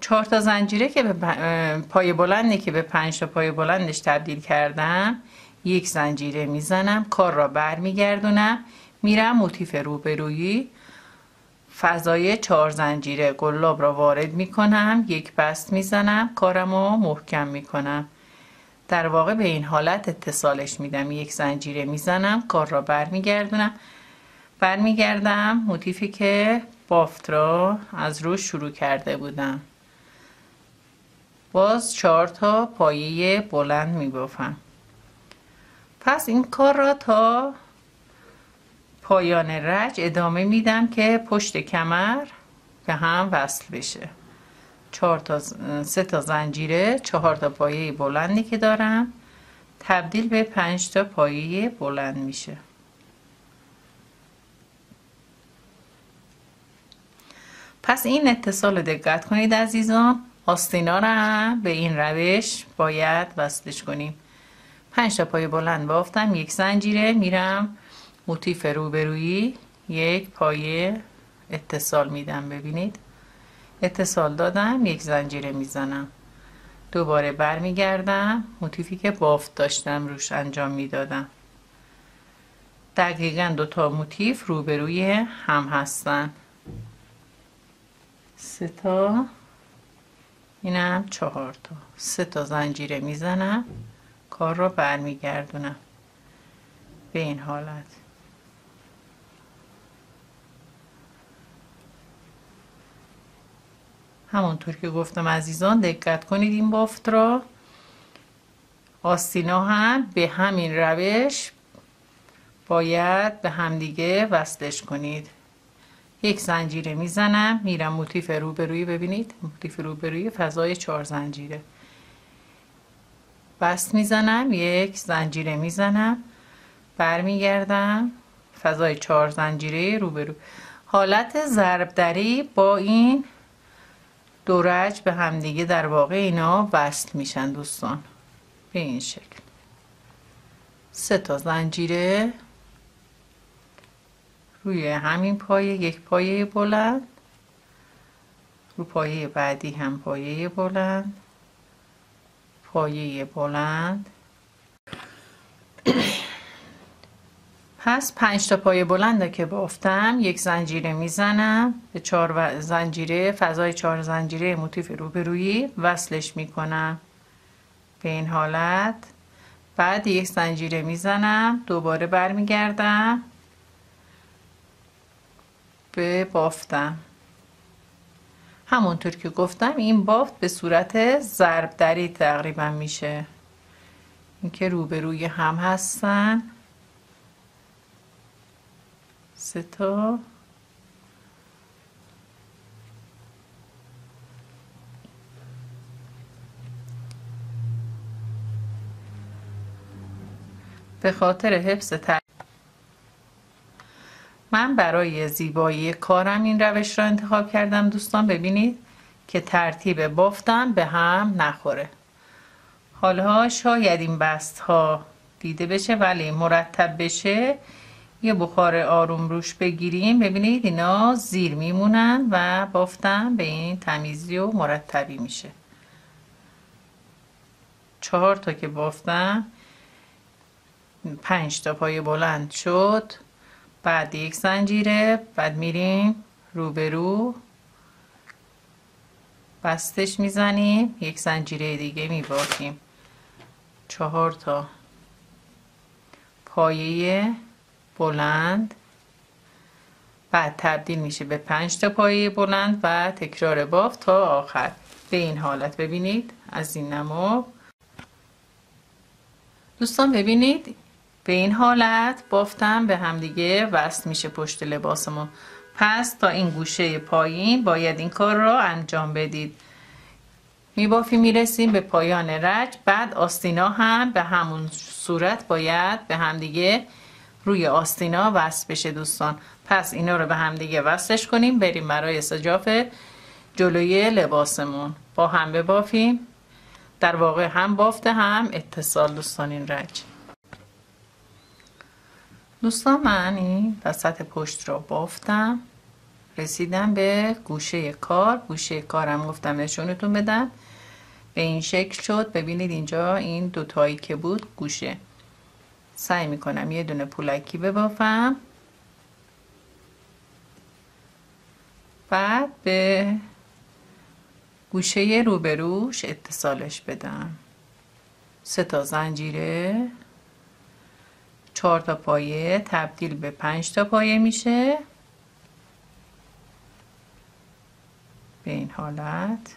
4 تا زنجیره که به پای بلندی که به 5 تا پای بلندش تبدیل کردم، یک زنجیره میزنم، کار را برمیگردونم، میرم موتیف روبرویی، فضای 4 زنجیره قلاب را وارد میکنم، یک بست میزنم، کارم رو محکم میکنم. در واقع به این حالت اتصالش میدم. یک زنجیره میزنم، کار را برمیگردم موتیفی که بافت را از روش شروع کرده بودم. باز 4 تا پایه بلند میبافم. پس این کار را تا پایان رج ادامه میدم که پشت کمر به هم وصل بشه. 3 تا زنجیره، 4 تا پایه بلندی که دارم تبدیل به 5 تا پایه بلند میشه. پس این اتصال رو دقت کنید عزیزان. آستینا رو هم به این روش باید وصلش کنیم. 5 تا پایه بلند بافتم، یک زنجیره، میرم موتیف روبرویی، یک پایه اتصال میدم. ببینید اتصال دادم، یک زنجیره میزنم، دوباره برمیگردم موتیفی که بافت داشتم روش انجام میدادم. دقیقاً 2 تا موتیف روبروی هم هستن. 3 تا، اینم 4 تا. 3 تا زنجیره میزنم، کار رو برمیگردونم به این حالت. همونطور که گفتم عزیزان دقت کنید این بافت را. آستینا هم به همین روش باید به همدیگه وصلش کنید. یک زنجیره میزنم، میرم موتیف روبرویی، ببینید موتیف روبرویی فضای 4 زنجیره، بست میزنم، یک زنجیره میزنم، برمیگردم فضای 4 زنجیره روبرو. حالت ضرب دری با این دو رج به همدیگه در واقع اینا وصل میشن دوستان به این شکل. 3 تا زنجیره روی همین پایه، یک پایه بلند، رو پایه بعدی هم پایه بلند، پایه بلند. پس 5 تا پایه بلند که بافتم، یک زنجیره میزنم، به 4 زنجیره فضای 4 زنجیره موتیف روبرویی وصلش میکنم به این حالت. بعد یک زنجیره میزنم، دوباره برمیگردم به بافتم. همونطور که گفتم این بافت به صورت ضرب دری تقریبا میشه، این که روبروی هم هستن. 3 تا، به خاطر حفظ من برای زیبایی کارم این روش را انتخاب کردم دوستان. ببینید که ترتیب بافتم به هم نخوره. حالا شاید این بست ها دیده بشه ولی مرتب بشه، یه بخار آروم روش بگیریم، ببینید اینا زیر میمونن و بافتم به این تمیزی و مرتبی میشه. 4 تا که بافتم، 5 تا پایه بلند شد، بعد یک زنجیره، بعد میریم روبرو بستش میزنیم، یک زنجیره دیگه میبافیم. 4 تا پایه بلند، بعد تبدیل میشه به 5 تا پایه بلند و تکرار بافت تا آخر به این حالت. ببینید از این نمو دوستان، ببینید به این حالت بافتم به همدیگه وصل میشه پشت لباسمون. پس تا این گوشه پایین باید این کار را انجام بدید. میبافیم میرسیم به پایان رج. بعد آستینا هم به همون صورت باید به همدیگه روی آستینا وصل بشه دوستان. پس اینا رو به همدیگه وصلش کنیم، بریم برای سجاف جلوی لباسمون با هم ببافیم. در واقع هم بافته هم اتصال دوستان این رج. دوستان من این وسط پشت را بافتم، رسیدم به گوشه کار. گوشه کارم گفتم نشونتون بدم، به این شکل شد. ببینید اینجا این دوتایی که بود گوشه. سعی میکنم یه دونه پولکی ببافم، بعد به گوشه روبروش اتصالش بدم. 3 تا زنجیره، 4 تا پایه تبدیل به 5 تا پایه میشه. به این حالت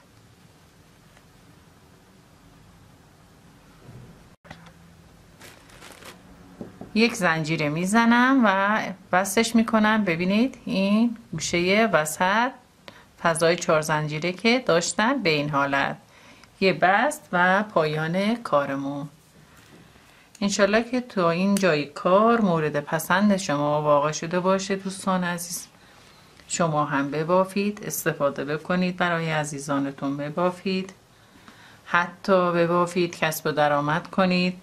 یک زنجیره میزنم و بستش میکنم. ببینید این گوشه وسط فضای 4 زنجیره که داشتم به این حالت یه بست و پایان کارمون. انشالله که تو این جای کار مورد پسند شما واقع شده باشه. دوستان عزیز شما هم ببافید، استفاده بکنید، برای عزیزانتون ببافید، حتی ببافید کسب و درآمد کنید.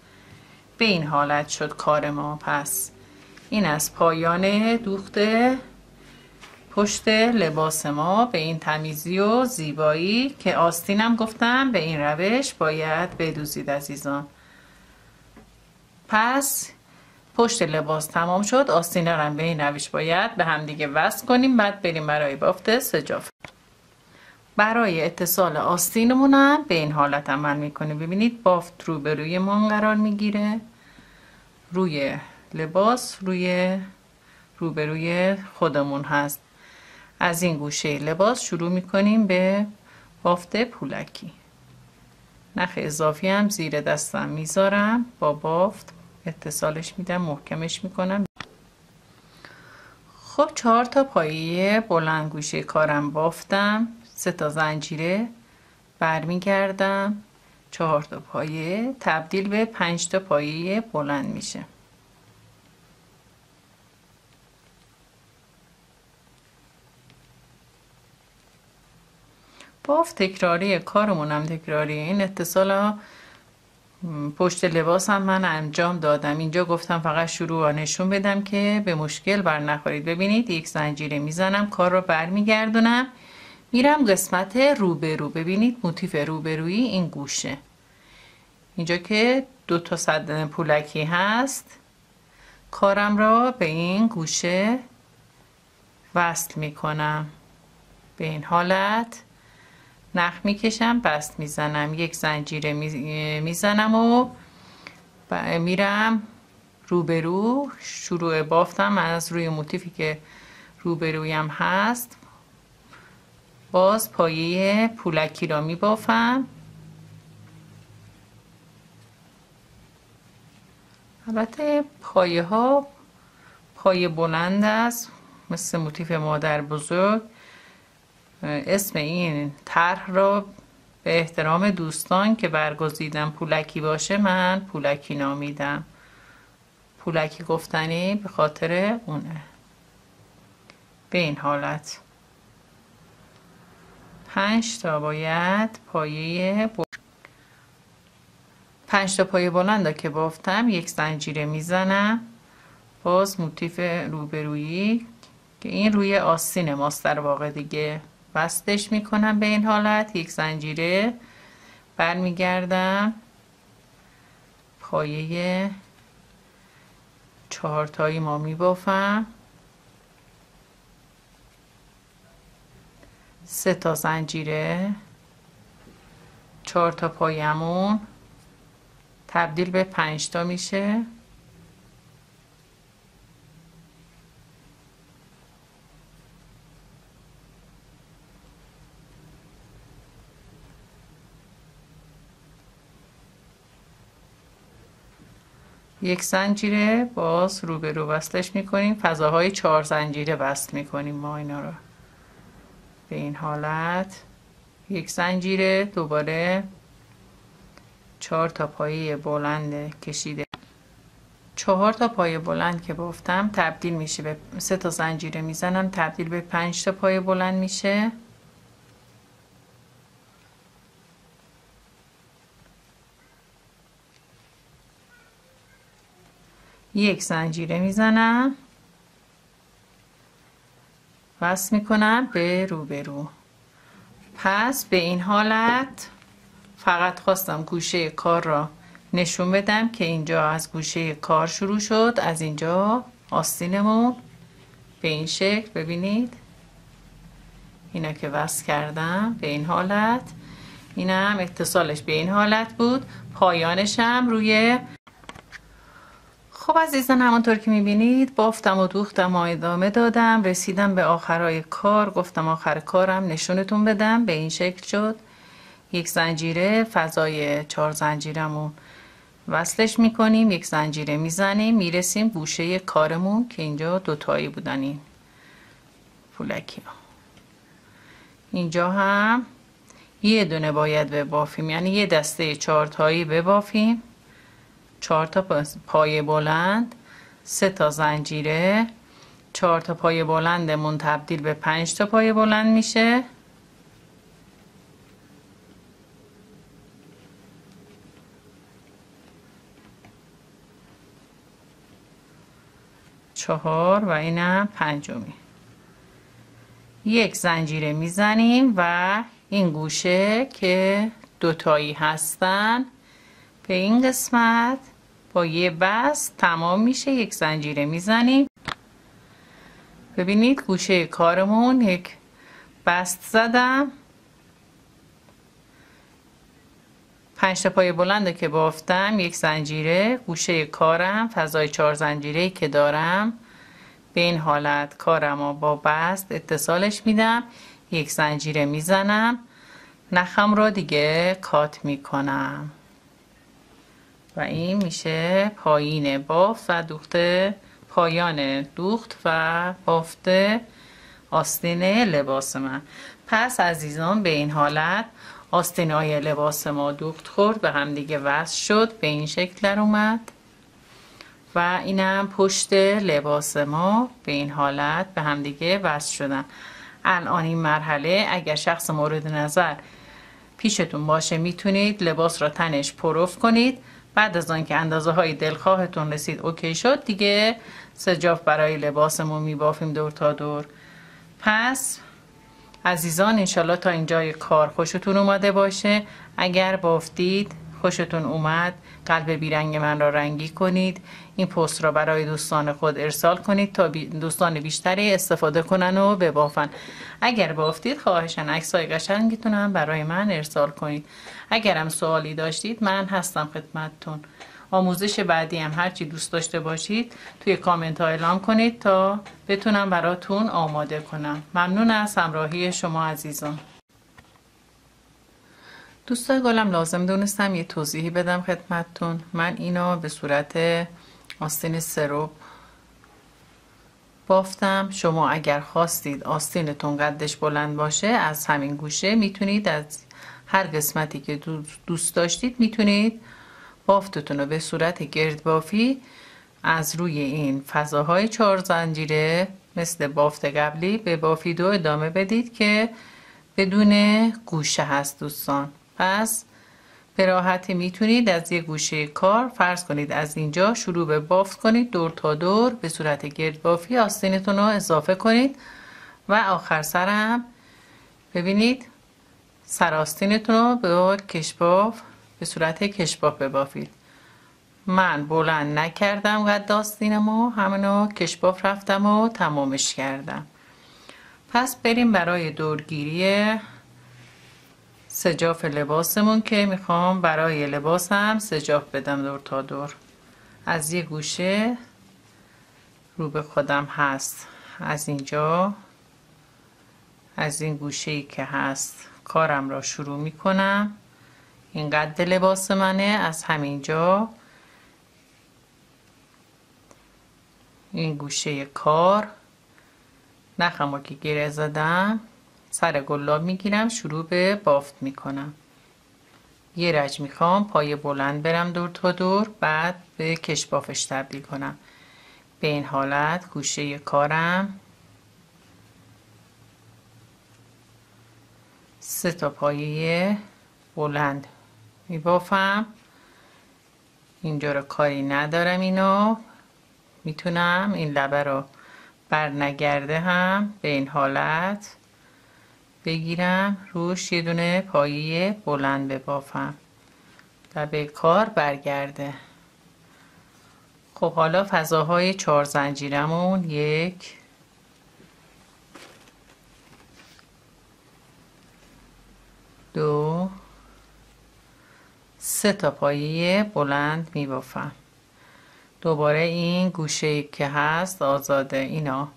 به این حالت شد کار ما. پس این از پایان دوخت پشت لباس ما به این تمیزی و زیبایی که آستینم گفتم به این روش باید بدوزید عزیزان. پس پشت لباس تمام شد. آستینا رو به این روش باید به هم دیگه وصل کنیم، بعد بریم برای بافت سجاف. برای اتصال آستینمون هم به این حالت عمل میکنه. ببینید بافت روبروی ما قرار میگیره، روی لباس روبروی خودمون هست. از این گوشه لباس شروع میکنیم به بافت پولکی. نخ اضافی هم زیر دستم میذارم، با بافت اتصالش میدم، محکمش میکنم. خب 4 تا پایه بلند گوشه کارم بافتم، 3 تا زنجیره برمیگردم، 4 تا پایه تبدیل به 5 تا پایه بلند میشه. بافت تکراری، کارمون هم تکراری. این اتصال پشت لباس هم من انجام دادم. اینجا گفتم فقط شروع و نشون بدم که به مشکل بر نخورید. ببینید یک زنجیره میزنم، کار رو برمیگردونم، میرم قسمت روبرو. ببینید موتیف روبرویی این گوشه، اینجا که 2 تا صد پولکی هست، کارم را به این گوشه وصل میکنم. به این حالت نخ میکشم، بست میزنم، یک زنجیره میزنم و میرم روبرو. شروع بافتم از روی موتیفی که روبرویم هست، باز پایه پولکی را میبافم. البته پایه ها پایه بلند است مثل موتیف مادر بزرگ. اسم این طرح را به احترام دوستان که برگزیدم پولکی باشه من پولکی نامیدم. پولکی گفتنی به خاطر اونه. به این حالت 5 تا باید پایه 5 تا پایه بلند که بافتم، یک زنجیره میزنم، باز موتیف روبرویی که این روی آستین ماست در واقع دیگه، بستش میکنم. به این حالت یک زنجیره برمیگردم، پایه 4 تایی ما میبافم، 3 تا زنجیره، 4 تا پایمون تبدیل به 5 تا میشه. یک زنجیره باز روبرو بستش میکنیم، فضاهای 4 زنجیره بست میکنیم ما اینا رو. به این حالت یک زنجیره، دوباره 4 تا پایه بلند کشیده، 4 تا پایه بلند که بافتم تبدیل میشه به 3 تا زنجیره میزنم، تبدیل به 5 تا پایه بلند میشه. یک زنجیره میزنم، وصل میکنم به روبرو. پس به این حالت فقط خواستم گوشه کار را نشون بدم که اینجا از گوشه کار شروع شد، از اینجا آستینمون به این شکل ببینید اینا که وصل کردم به این حالت، اینم اتصالش به این حالت بود، پایانشم روی. خب عزیزان همونطور که میبینید بافتم و دوختم و ادامه دادم، رسیدم به آخرای کار. گفتم آخر کارم نشونتون بدم، به این شکل شد. یک زنجیره فضای 4 زنجیرمون وصلش میکنیم، یک زنجیره میزنیم، میرسیم گوشه کارمون که اینجا دوتایی بودن این پولکی ها. اینجا هم یه دونه باید ببافیم، یعنی یه دسته 4 تایی ببافیم، 4 تا پایه بلند، 3 تا زنجیره، 4 تا پایه بلندمون تبدیل به 5 تا پایه بلند میشه. چهار و اینم پنجمی. یک زنجیره میزنیم و این گوشه که دوتایی هستن به این قسمت با یه بست تمام میشه. یک زنجیره میزنیم، ببینید گوشه کارمون یک بست زدم، 5 تا پایه بلنده که بافتم، یک زنجیره، گوشه کارم فضای 4 زنجیره‌ای که دارم به این حالت کارمو با بست اتصالش میدم، یک زنجیره میزنم، نخم رو دیگه کات میکنم و این میشه پایین بافت و دوخت، پایان دوخت و بافت آستین لباس من. پس عزیزان به این حالت آستینای لباس ما دوخت خورد، به هم دیگه وصل شد، به این شکل در اومد و اینم پشت لباس ما به این حالت به هم دیگه وصل شدن. الان این مرحله اگر شخص مورد نظر پیشتون باشه میتونید لباس را تنش پروف کنید. بعد از آن که اندازه های دلخواهتون رسید اوکی شد، دیگه سجاف برای لباسمون میبافیم دور تا دور. پس عزیزان انشالله تا اینجای کار خوشتون اومده باشه. اگر بافتید خوشتون اومد قلب بیرنگ من را رنگی کنید، این پست را برای دوستان خود ارسال کنید تا دوستان بیشتری استفاده کنن و ببافن. اگر بافتید خواهشاً عکسای قشنگتون هم برای من ارسال کنید. اگرم سوالی داشتید من هستم خدمتتون. آموزش بعدی هم هرچی دوست داشته باشید توی کامنت ها اعلام کنید تا بتونم براتون آماده کنم. ممنون از همراهی شما عزیزان. دوستای گلم لازم دونستم یه توضیحی بدم خدمتتون. من اینو به صورت آستین سرب بافتم. شما اگر خواستید آستینتون قدش بلند باشه از همین گوشه میتونید از هر قسمتی که دوست داشتید میتونید بافتتون رو به صورت گرد بافی از روی این فضاهای 4 زنجیره مثل بافت قبلی به بافید و ادامه بدید که بدون گوشه هست دوستان. پس به راحتی میتونید از یه گوشه کار فرض کنید از اینجا شروع به بافت کنید، دور تا دور به صورت گرد بافی آستینتون رو اضافه کنید و آخر سرم ببینید سر آستینتون رو به کشباف به صورت کشباف ببافید. من بلند نکردم قد آستینمو، همونو کشباف رفتم و تمامش کردم. پس بریم برای دورگیری سجاف لباسمون که میخوام برای لباسم سجاف بدم دور تا دور. از یه گوشه رو به خودم هست، از اینجا از این گوشه‌ای که هست کارم را شروع میکنم. این قد لباس منه، از همینجا این گوشه کار نخمو که گره زدم سر گلاب میگیرم، شروع به بافت میکنم. یه رج میخوام پای بلند برم دور تا دور، بعد به کشبافش تبدیل کنم. به این حالت گوشه کارم 3 تا پایه بلند میبافم. اینجا رو کاری ندارم، اینو میتونم این لبه رو بر نگرده هم به این حالت بگیرم، روش یه دونه پایه بلند ببافم و به کار برگرده. خب حالا فضاهای 4 زنجیرمون 1 2 3 تا پایه بلند میبافم. دوباره این گوشه که هست آزاده اینا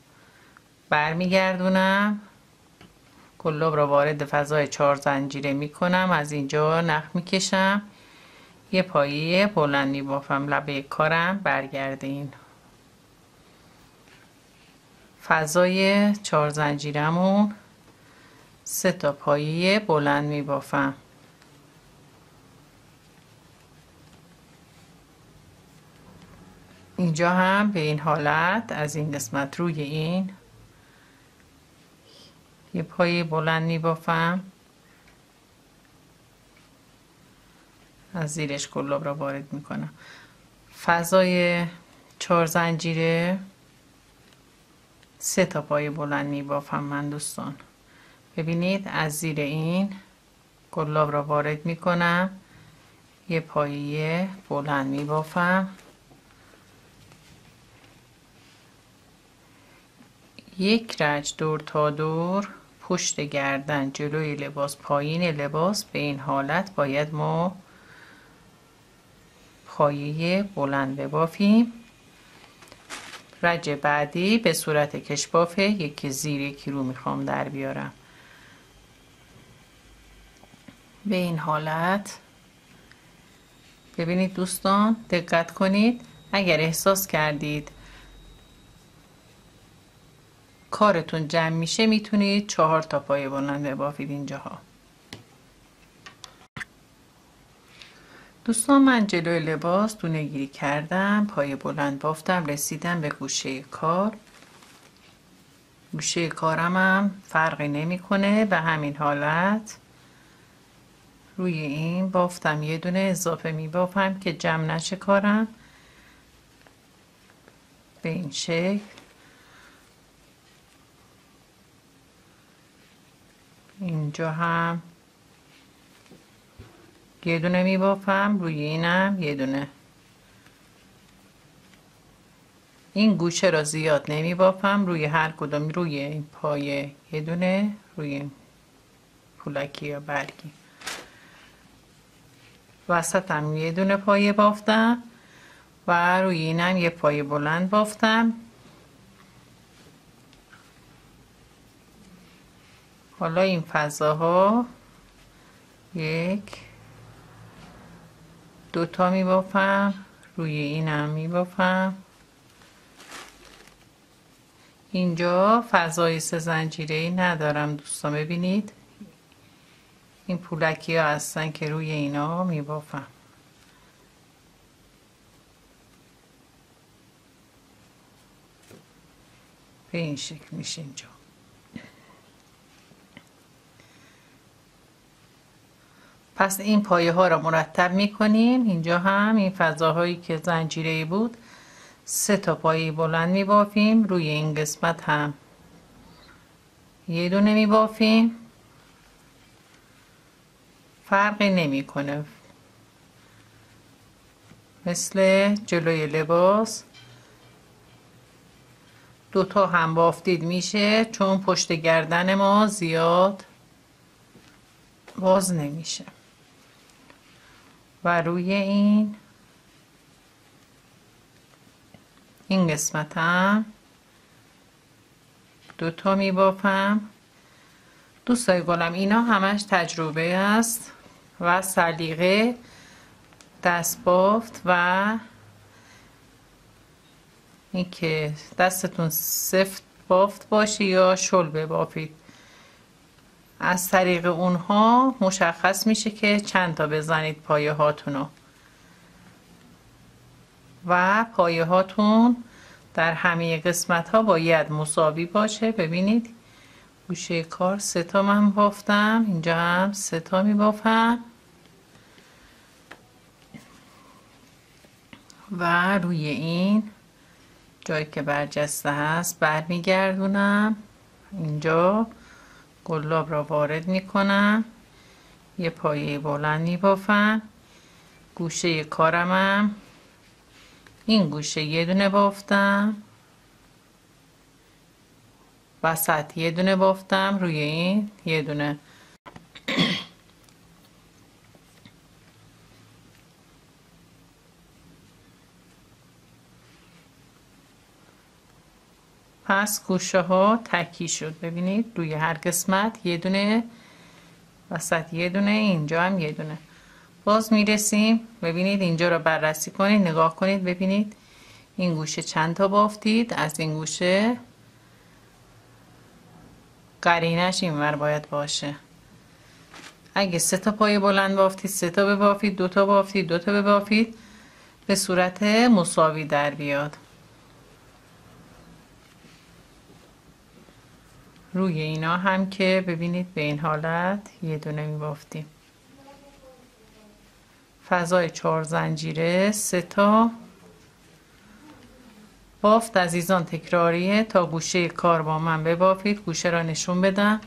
برمیگردونم، قلاب را وارد فضای 4 زنجیره میکنم، از اینجا نخ میکشم، یه پایه بلند میبافم، لبه کارم برگردین. فضای 4 زنجیرمون 3 تا پایه بلند میبافم. اینجا هم به این حالت از این قسمت روی این یه پایه بلند میبافم، از زیرش قلاب را وارد میکنم. فضای 4 زنجیره 3 تا پایه بلند میبافم من دوستان. ببینید از زیر این قلاب را وارد میکنم، یه پایه بلند میبافم، یک رج دور تا دور پشت گردن جلوی لباس پایین لباس، به این حالت باید ما پایه بلند ببافیم. رج بعدی به صورت کشبافه، یکی زیر یکی رو میخوام در بیارم. به این حالت ببینید دوستان، دقت کنید، اگر احساس کردید کارتون جمع میشه میتونید 4 تا پایه بلند ببافید اینجاها. دوستان من جلوی لباس دونه گیری کردم، پایه بلند بافتم، رسیدم به گوشه کار. گوشه کارم هم فرقی نمیکنه، به همین حالت روی این بافتم، یه دونه اضافه میبافم که جمع نشه کارم. به این شکل اینجا هم یه دونه میبافم، روی اینم یه دونه. این گوشه را زیاد نمیبافم، روی هر کدوم روی این پایه یه دونه، روی این پولکی یا برگی وسط هم یه دونه پایه بافتم و روی اینم یه پایه بلند بافتم. حالا این فضاها 1 2 تا میبافم، روی اینم میبافم. اینجا فضای 3 زنجیره‌ای ندارم دوستان، ببینید این پولکی ها هستن که روی اینا میبافم. به این شکل میشه اینجا. پس این پایه ها را مرتب میکنیم. اینجا هم این فضاهایی که زنجیره‌ای بود 3 تا پایه بلند میبافیم، روی این قسمت هم یه دونه میبافیم، فرقی نمیکنه، مثل جلوی لباس 2 تا هم بافتید میشه، چون پشت گردن ما زیاد باز نمیشه. و روی این قسمت هم 2 تا میبافم. دوستای گلم اینا همش تجربه است و سلیقه، دست بافت و اینکه دستتون سفت بافت باشه یا شل ببافید. از طریق اونها مشخص میشه که چند تا بزنید پایه هاتونو و پایه هاتون در همه قسمت ها باید مساوی باشه. ببینید گوشه کار 3 تا من بافتم، اینجا هم 3 تا می بافم و روی این جایی که برجسته هست برمیگردونم، اینجا قلاب را وارد میکنم، یه پایه بلند میبافم، گوشه کارمم این گوشه یه دونه بافتم، وسط یه دونه بافتم، روی این یه دونه. پس گوشه ها تکی شد، ببینید روی هر قسمت یه دونه، وسط یه دونه، اینجا هم یه دونه. باز میرسیم، ببینید اینجا رو بررسی کنید، نگاه کنید ببینید این گوشه چند تا بافتید، از این گوشه قرینش اینور باید باشه. اگه 3 تا پایه بلند بافتید 3 تا ببافید، 2 تا بافتید 2 تا ببافید، به صورت مساوی در بیاد. روی اینا هم که ببینید به این حالت یه دونه میبافتیم. فضای 4 زنجیره 3 تا بافت عزیزان تکراریه. تا گوشه کار با من ببافید، گوشه را نشون بدم.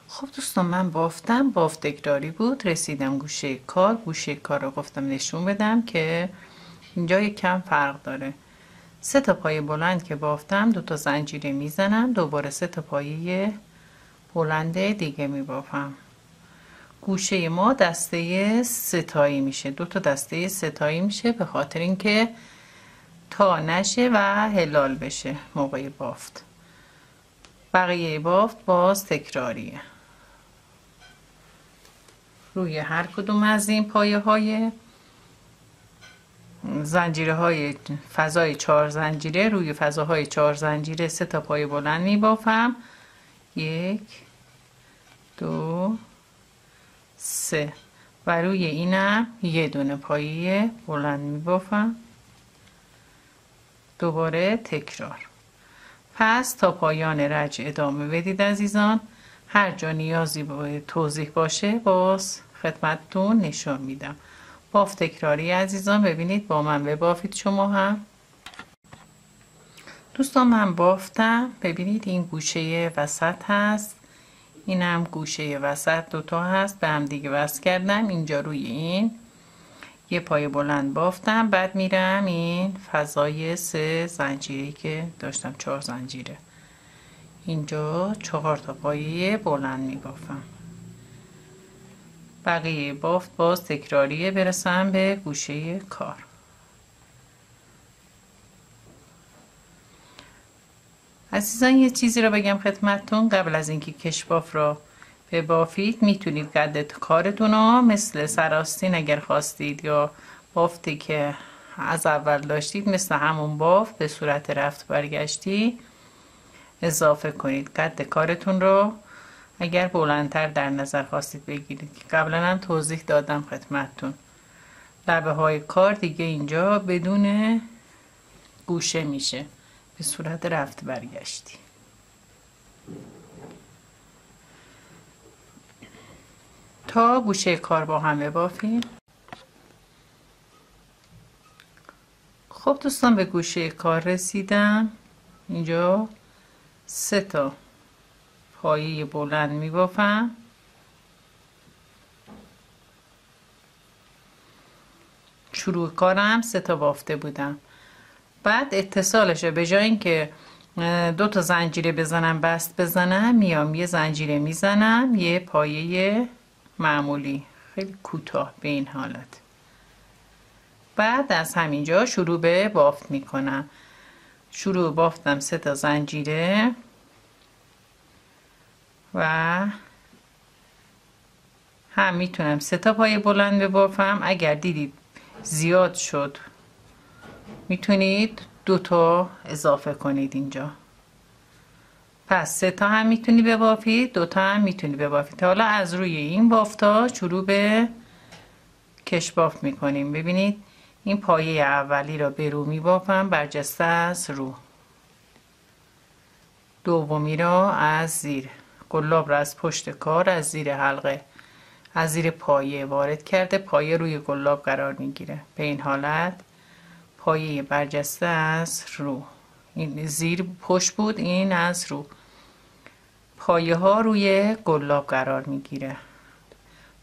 خب دوستان من بافتم، بافت تکراری بود، رسیدم گوشه کار. گوشه کار رو گفتم نشون بدم که اینجا یک کم فرق داره. 3 تا پایه بلند که بافتم 2 تا زنجیره میزنم، دوباره 3 تا پایه بلند دیگه میبافم. گوشه ما دسته 3 تایی میشه، 2 تا دسته 3 تایی میشه، به خاطر اینکه تا نشه و هلال بشه موقع بافت. بقیه بافت باز تکراریه. روی هر کدوم از این پایه های زنجیره های فضای 4 زنجیره، روی فضاهای 4 زنجیره 3 تا پایه بلند می بافم. 1 2 3 و روی اینم یه دونه پایه بلند می بافم. دوباره تکرار. پس تا پایان رج ادامه بدید عزیزان. هر جا نیازی به توضیح باشه باز خدمتتون نشون میدم. بافت تکراری عزیزان، ببینید با من ببافید شما هم. دوستان من بافتم، ببینید این گوشه وسط هست، اینم گوشه وسط 2 تا هست، به هم دیگه وصل کردم. اینجا روی این یه پایه بلند بافتم، بعد میرم این فضای 3 زنجیری که داشتم 4 زنجیره، اینجا 4 تا پایه بلند میبافم. بقیه بافت باز تکراریه. برسم به گوشه کار. عزیزان یه چیزی رو بگم خدمتتون، قبل از اینکه کشباف را ببافید میتونید قد کارتون رو مثل سراستین اگر خواستید یا بافتی که از اول داشتید مثل همون بافت به صورت رفت برگشتی اضافه کنید. قد کارتون رو اگر بلندتر در نظر خواستید بگیرید که قبلا هم توضیح دادم خدمتتون. لبه های کار دیگه اینجا بدون گوشه میشه به صورت رفت برگشتی. تا گوشه کار با هم ببافیم. خب دوستان به گوشه کار رسیدم. اینجا 3 تا پایه بلند میبافم. شروع کارم 3 تا بافته بودم. بعد اتصالش به جای اینکه 2 تا زنجیره بزنم بست بزنم، میام یه زنجیره میزنم، یه پایه معمولی خیلی کوتاه به این حالت. بعد از همینجا شروع به بافت میکنم. شروع بافتم 3 تا زنجیره و هم میتونم 3 تا پایه بلند ببافم. اگر دیدید زیاد شد میتونید 2 تا اضافه کنید اینجا. پس 3 تا هم میتونی ببافید، 2 تا هم میتونی ببافید. حالا از روی این بافتا شروع به کش بافت میکنیم. ببینید این پایه اولی را به رو میبافم، برجسته از رو. دومی را از زیر، قلاب را از پشت کار از زیر حلقه، از زیر پایه وارد کرده، پایه روی قلاب قرار میگیره. به این حالت پایه برجسته از رو. این زیر پشت بود، این از رو. پایه ها روی گلاب قرار میگیره،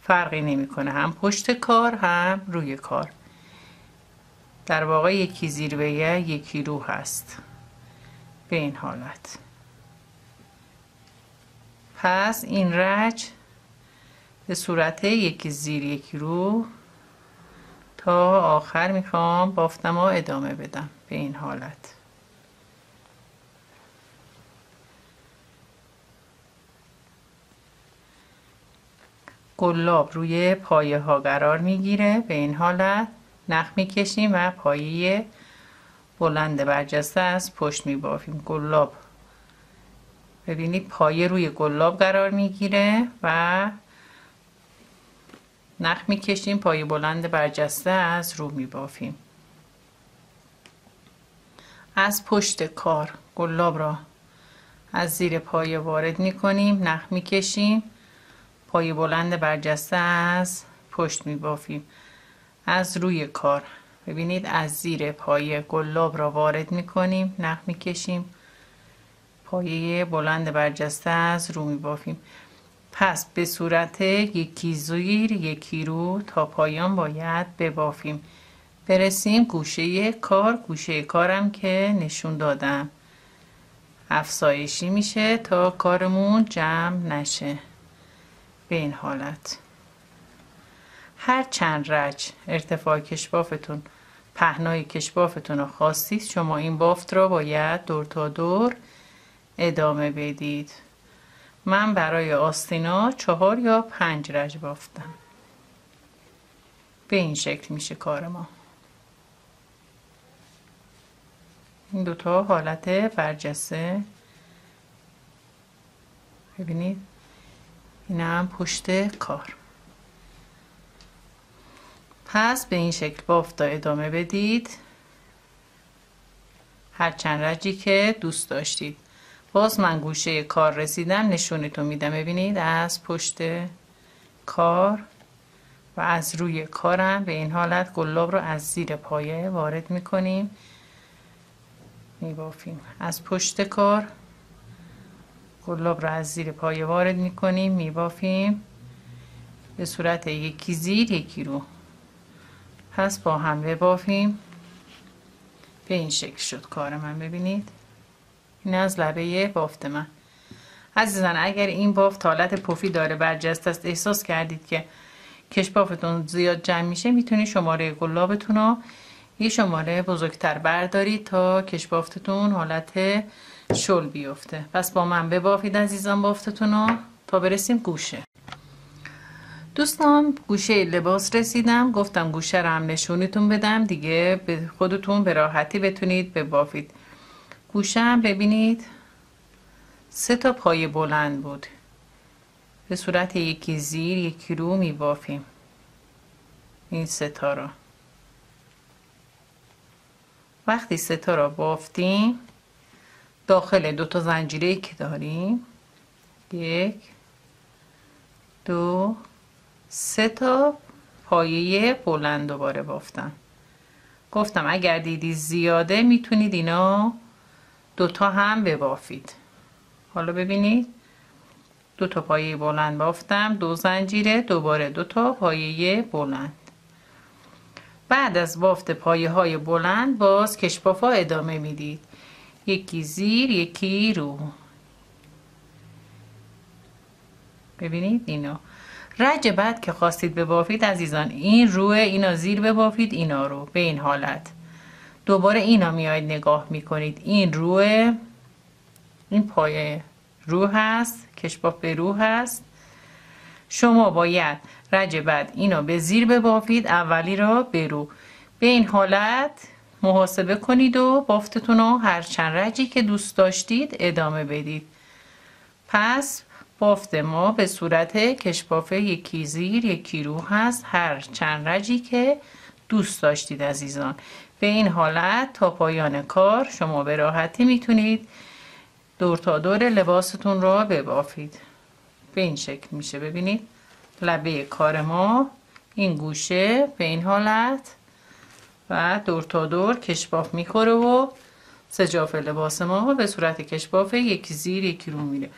فرقی نمیکنه، هم پشت کار هم روی کار. در واقع یکی زیر و یکی رو هست به این حالت. پس این رج به صورت یکی زیر یکی رو تا آخر میخوام بافتم و ادامه بدم به این حالت. گلاب روی پایه ها قرار میگیره به این حالت. نخ میکشیم و پایه بلند برجسته از پشت میبافیم. گلاب ببینید پایه روی گلاب قرار میگیره و نخ میکشیم، پایه بلند برجسته از رو میبافیم. از پشت کار گلاب را از زیر پایه وارد میکنیم، نخ میکشیم، پایه بلند برجسته از پشت میبافیم. از روی کار ببینید از زیر پایه گلاب را وارد میکنیم، نخ میکشیم، پایه بلند برجسته از رو میبافیم. پس به صورت یکی زیر یکی رو تا پایان باید ببافیم. برسیم گوشه کار. گوشه کارم که نشون دادم افزایشی میشه تا کارمون جمع نشه به این حالت. هر چند رج ارتفاع کشبافتون، پهنای کشبافتون رو خواستید، شما این بافت را باید دور تا دور ادامه بدید. من برای آستینا 4 یا 5 رج بافتم. به این شکل میشه کار ما. این دوتا حالت برجسته ببینید، این هم پشت کار. پس به این شکل بافت ادامه بدید هر چند رجی که دوست داشتید. باز من گوشه کار رسیدم، نشونتون میدم. ببینید از پشت کار و از روی کارم به این حالت گلاب رو از زیر پایه وارد میکنیم، میبافیم. از پشت کار گلاب رو از زیر پایه وارد میکنیم، میبافیم به صورت یکی زیر یکی رو. پس با هم ببافیم. به این شکل شد کار من. ببینید این از لبه بافت من. عزیزان اگر این بافت حالت پفی داره، برجسته است، احساس کردید که کش بافتون زیاد جمع میشه، میتونید شماره گلابتون رو یه شماره بزرگتر بردارید تا کش بافتتون حالت شل بیفته. پس با من ببافید عزیزان بافتتون رو تا برسیم گوشه. دوستان گوشه لباس رسیدم، گفتم گوشه رو هم نشونتون بدم دیگه به خودتون به راحتی بتونید ببافید. گوشه هم ببینید 3 تا پایه بلند بود، به صورت یکی زیر یکی رو میبافیم این 3 تا رو. وقتی 3 تا رو بافتیم داخل 2 تا زنجیره که داریم 1 2 3 تا پایه بلند دوباره بافتم. گفتم اگر دیدی زیاده میتونید اینا 2 تا هم ببافید. حالا ببینید 2 تا پایه بلند بافتم، 2 زنجیره، دوباره 2 تا پایه بلند. بعد از بافت پایه های بلند باز کشبافا ادامه میدید، یکی زیر یکی رو. ببینید اینو رج بعد که خواستید ببافید عزیزان، این روه اینا زیر ببافید، اینا رو به این حالت. دوباره اینا میاید نگاه میکنید، این روه، این پایه رو هست، کشباف به رو هست. شما باید رج بعد اینو به زیر ببافید، اولی را به رو. به این حالت محاسبه کنید و بافتتون رو هر چند رجی که دوست داشتید ادامه بدید. پس بافت ما به صورت کشباف یکی زیر یکی رو هست، هر چند رجی که دوست داشتید عزیزان. به این حالت تا پایان کار شما به راحتی میتونید دور تا دور لباستون را ببافید. به این شکل میشه. ببینید، لبه کار ما این گوشه به این حالت و دور تا دور کشباف میخوره و سجاف لباس ما به صورت کشباف یکی زیر یکی رو میره.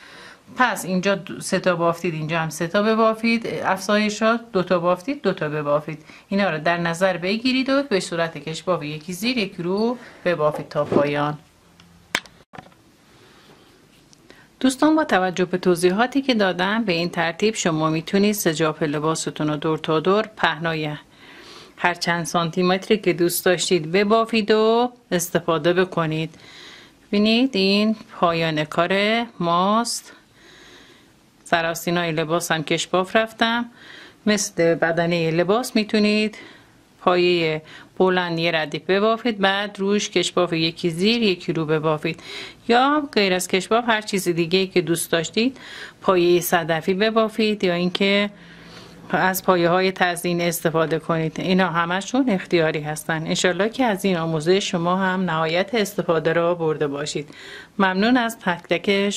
پس اینجا 3 تا بافتید، اینجا هم 3 تا ببافید. افزایشات 2 تا بافتید 2 تا ببافید. اینا رو در نظر بگیرید و به صورت کشباف یکی زیر یکی رو ببافید تا پایان. دوستان با توجه به توضیحاتی که دادم به این ترتیب شما میتونید سجاف لباستون رو دور تا دور پهنای هر چند سانتی متری که دوست داشتید ببافید و استفاده بکنید. ببینید این پایان کار ماست. سراسینای لباس هم کشباف رفتم. مثل بدنه لباس میتونید پایه بلند یه ردیف ببافید، بعد روش کشباف یکی زیر یکی رو ببافید، یا غیر از کشباف هر چیز دیگه که دوست داشتید پایه صدفی ببافید یا اینکه از پایه های تزیین استفاده کنید. اینا همشون اختیاری هستن. انشالله که از این آموزش شما هم نهایت استفاده را برده باشید. ممنون از تک تک